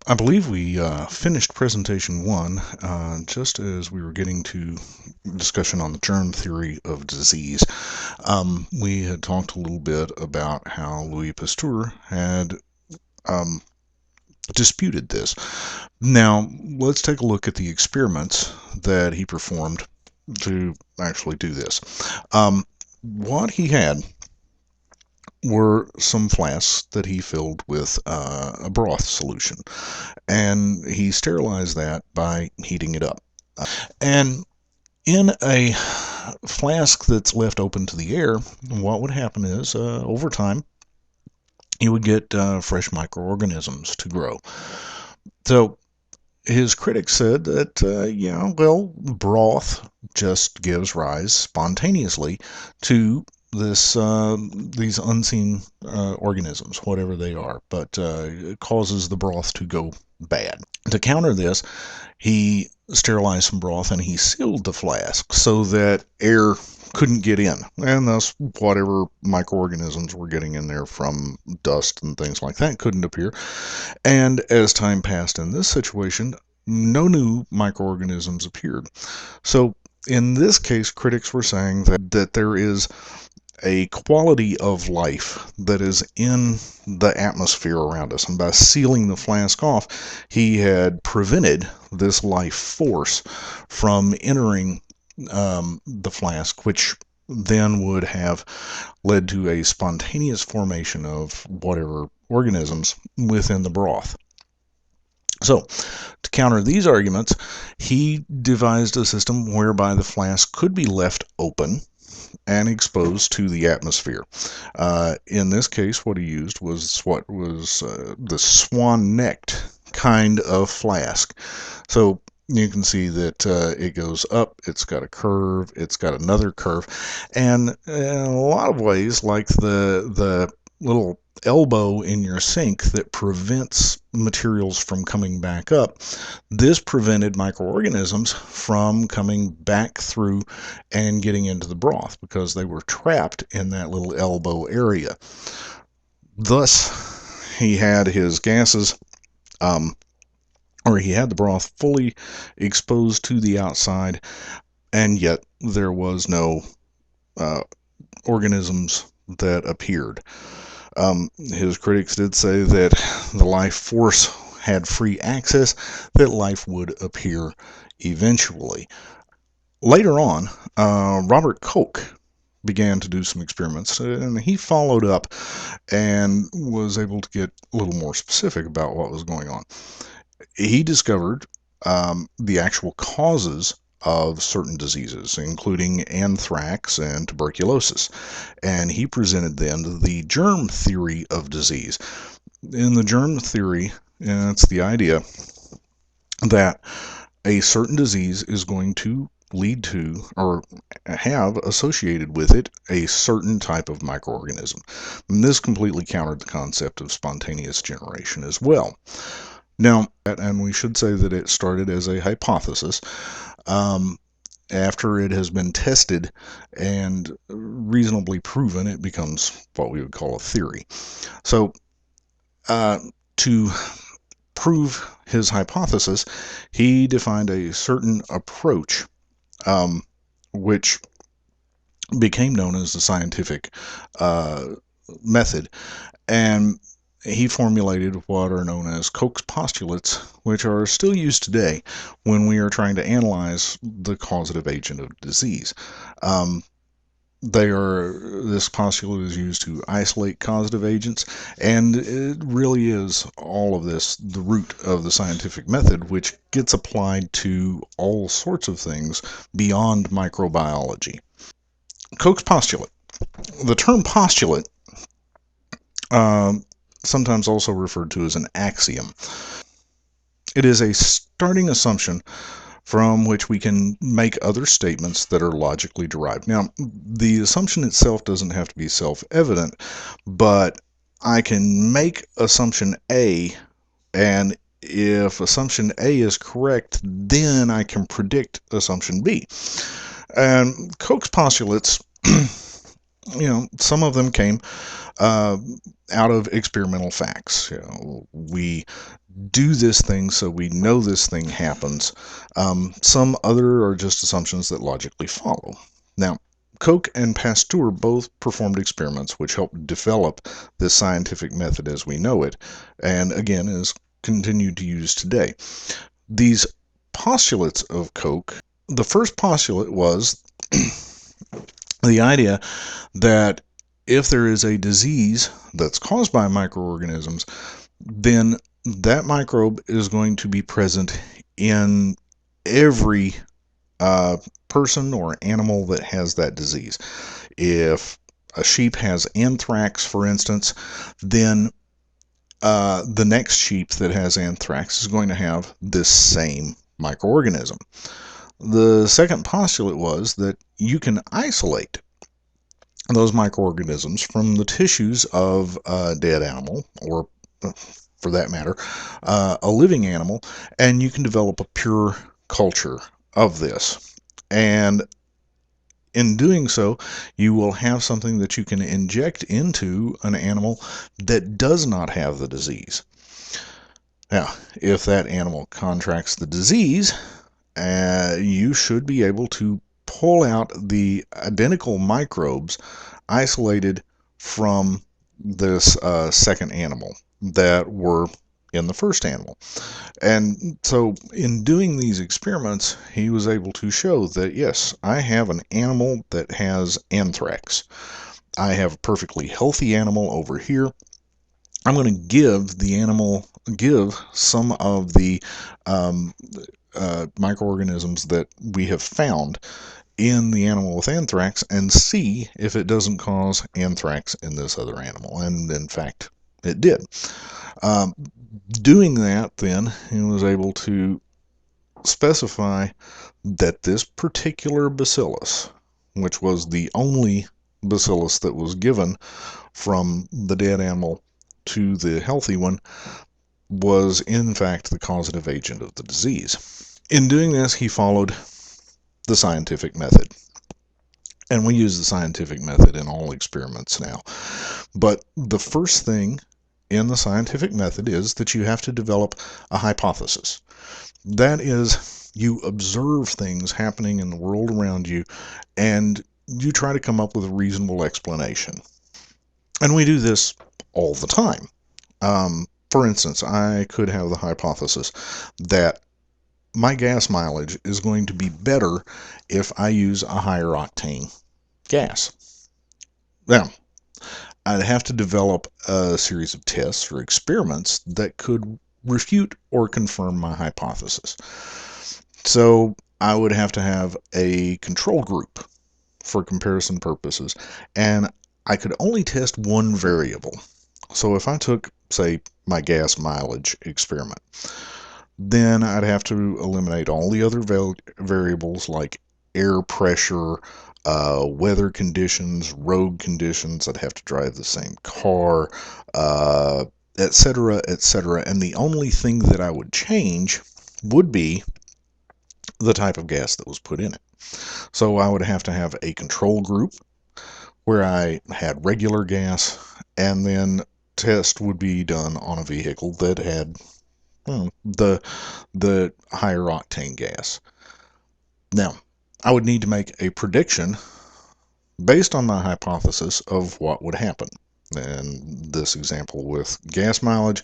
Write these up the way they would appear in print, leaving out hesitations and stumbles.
I believe we finished presentation one just as we were getting to discussion on the germ theory of disease. We had talked a little bit about how Louis Pasteur had disputed this. Now, let's take a look at the experiments that he performed to actually do this. What he had were some flasks that he filled with a broth solution, and he sterilized that by heating it up. And in a flask that's left open to the air, what would happen is over time you would get fresh microorganisms to grow. So his critics said that broth just gives rise spontaneously to these unseen organisms, whatever they are, but it causes the broth to go bad. To counter this, he sterilized some broth and he sealed the flask so that air couldn't get in, and thus whatever microorganisms were getting in there from dust and things like that couldn't appear. And as time passed in this situation, no new microorganisms appeared. So in this case, critics were saying that there is a quality of life that is in the atmosphere around us. And by sealing the flask off, he had prevented this life force from entering the flask, which then would have led to a spontaneous formation of whatever organisms within the broth. So, to counter these arguments, he devised a system whereby the flask could be left open and exposed to the atmosphere. In this case, what he used was the swan-necked kind of flask. So you can see that it goes up, it's got a curve, it's got another curve, and in a lot of ways, like the little elbow in your sink that prevents materials from coming back up, this prevented microorganisms from coming back through and getting into the broth because they were trapped in that little elbow area. Thus, he had his gases, or he had the broth fully exposed to the outside, and yet there was no organisms that appeared. His critics did say that the life force had free access, that life would appear eventually. Later on, Robert Koch began to do some experiments, and he followed up and was able to get a little more specific about what was going on. He discovered the actual causes of certain diseases, including anthrax and tuberculosis. And he presented then the germ theory of disease. In the germ theory, it's the idea that a certain disease is going to lead to or have associated with it a certain type of microorganism. And this completely countered the concept of spontaneous generation as well. Now, and we should say that it started as a hypothesis. After it has been tested and reasonably proven, it becomes what we would call a theory. So, to prove his hypothesis, he defined a certain approach, which became known as the scientific method, and he formulated what are known as Koch's postulates, which are still used today when we are trying to analyze the causative agent of disease. This postulate is used to isolate causative agents, and it really is all of this the root of the scientific method, which gets applied to all sorts of things beyond microbiology. Koch's postulate. The term postulate, sometimes also referred to as an axiom. It is a starting assumption from which we can make other statements that are logically derived. Now, the assumption itself doesn't have to be self-evident, but I can make assumption A, and if assumption A is correct, then I can predict assumption B. And Koch's postulates, some of them came out of experimental facts. We do this thing so we know this thing happens. Some other are just assumptions that logically follow. Now, Koch and Pasteur both performed experiments which helped develop this scientific method as we know it, and again is continued to use today. These postulates of Koch, the first postulate was the idea that if there is a disease that's caused by microorganisms, then that microbe is going to be present in every person or animal that has that disease. If a sheep has anthrax, for instance, then the next sheep that has anthrax is going to have this same microorganism. The second postulate was that you can isolate those microorganisms from the tissues of a dead animal, or for that matter, a living animal, and you can develop a pure culture of this. And in doing so, you will have something that you can inject into an animal that does not have the disease. Now, if that animal contracts the disease, you should be able to pull out the identical microbes isolated from this second animal that were in the first animal. And so in doing these experiments, he was able to show that, yes, I have an animal that has anthrax. I have a perfectly healthy animal over here. I'm going to give some of the microorganisms that we have found in the animal with anthrax and see if it doesn't cause anthrax in this other animal. And in fact, it did. Um, Doing that, then, he was able to specify that this particular bacillus, which was the only bacillus that was given from the dead animal to the healthy one, was in fact the causative agent of the disease. In doing this, he followed the scientific method. And we use the scientific method in all experiments now. But the first thing in the scientific method is that you have to develop a hypothesis. That is, you observe things happening in the world around you and you try to come up with a reasonable explanation. And we do this all the time. For instance, I could have the hypothesis that my gas mileage is going to be better if I use a higher octane gas. Now, I'd have to develop a series of tests or experiments that could refute or confirm my hypothesis. So I would have to have a control group for comparison purposes, and I could only test one variable. So if I took, say, my gas mileage experiment, then I'd have to eliminate all the other variables like air pressure, weather conditions, road conditions. I'd have to drive the same car, etc., etc. And the only thing that I would change would be the type of gas that was put in it. So I would have to have a control group where I had regular gas, and then test would be done on a vehicle that had the higher octane gas. Now, I would need to make a prediction based on my hypothesis of what would happen. In this example with gas mileage,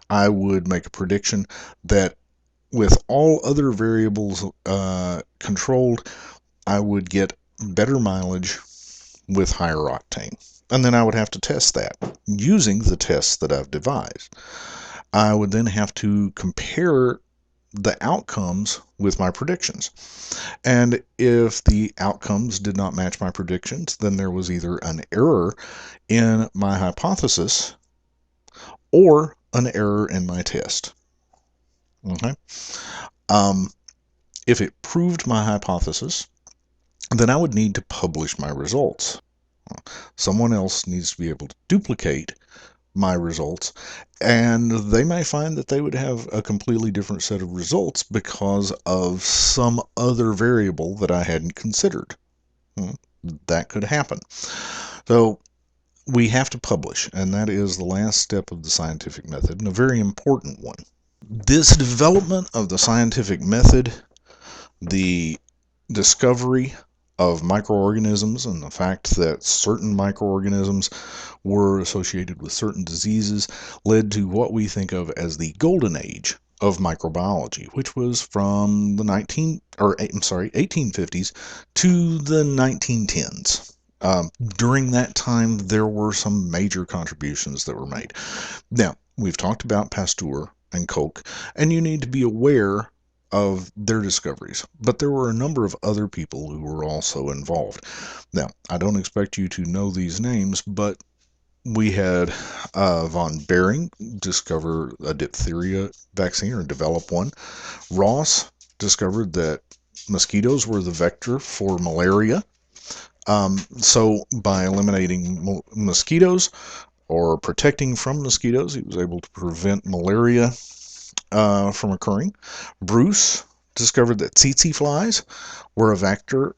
I would make a prediction that with all other variables controlled, I would get better mileage with higher octane. And then I would have to test that using the tests that I've devised. I would then have to compare the outcomes with my predictions. And if the outcomes did not match my predictions, then there was either an error in my hypothesis or an error in my test. Okay. If it proved my hypothesis, then I would need to publish my results. Someone else needs to be able to duplicate my results, and they may find that they would have a completely different set of results because of some other variable that I hadn't considered. That could happen. So we have to publish, and that is the last step of the scientific method, and a very important one. This development of the scientific method, the discovery of microorganisms, and the fact that certain microorganisms were associated with certain diseases led to what we think of as the golden age of microbiology, which was from the 1850s to the 1910s. During that time, there were some major contributions that were made. Now, we've talked about Pasteur and Koch, and you need to be aware of their discoveries. But there were a number of other people who were also involved. Now, I don't expect you to know these names, but we had von Behring discover a diphtheria vaccine, or develop one. Ross discovered that mosquitoes were the vector for malaria. So by eliminating mosquitoes, or protecting from mosquitoes, he was able to prevent malaria from occurring. Bruce discovered that tsetse flies were a vector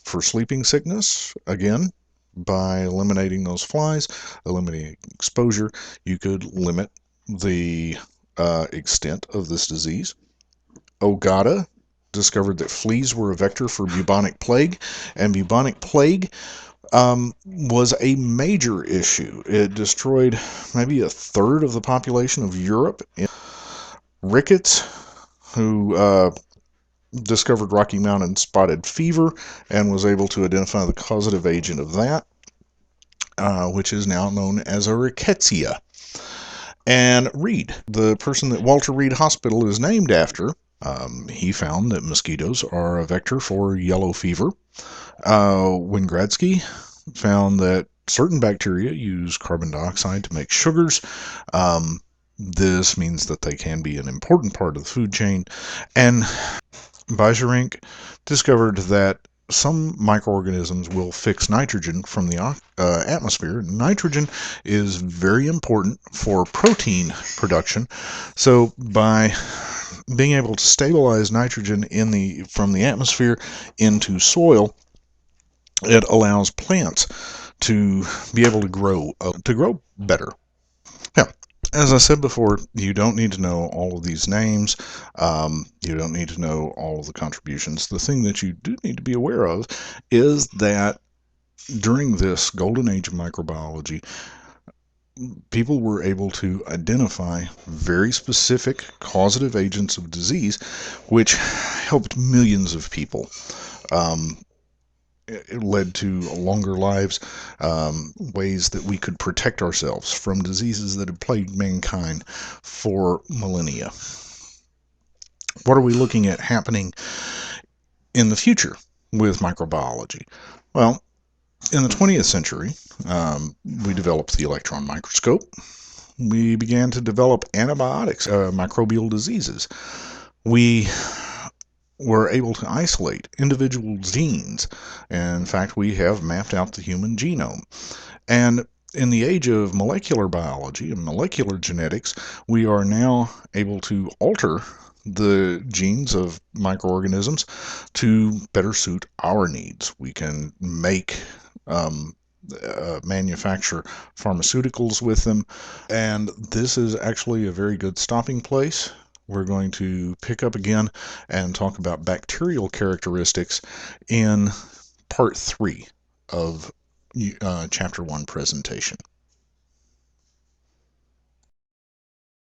for sleeping sickness. Again, by eliminating those flies, eliminating exposure, you could limit the extent of this disease. Ogata discovered that fleas were a vector for bubonic plague, and bubonic plague was a major issue. It destroyed maybe a third of the population of Europe. Ricketts, who discovered Rocky Mountain spotted fever and was able to identify the causative agent of that, which is now known as a rickettsia. And Reed, the person that Walter Reed Hospital is named after, he found that mosquitoes are a vector for yellow fever. Wingradsky found that certain bacteria use carbon dioxide to make sugars. This means that they can be an important part of the food chain. And Bajerink discovered that some microorganisms will fix nitrogen from the atmosphere. Nitrogen is very important for protein production. So by being able to stabilize nitrogen from the atmosphere into soil, it allows plants to be able to grow better. Now, as I said before, you don't need to know all of these names. You don't need to know all of the contributions. The thing that you do need to be aware of is that during this golden age of microbiology, people were able to identify very specific causative agents of disease, which helped millions of people. It led to longer lives, ways that we could protect ourselves from diseases that had plagued mankind for millennia. What are we looking at happening in the future with microbiology? Well, in the 20th century, we developed the electron microscope. We began to develop antibiotics, microbial diseases. We were able to isolate individual genes. And in fact, we have mapped out the human genome. And in the age of molecular biology and molecular genetics, we are now able to alter the genes of microorganisms to better suit our needs. We can manufacture pharmaceuticals with them, and this is actually a very good stopping place. We're going to pick up again and talk about bacterial characteristics in part 3 of Chapter 1 presentation.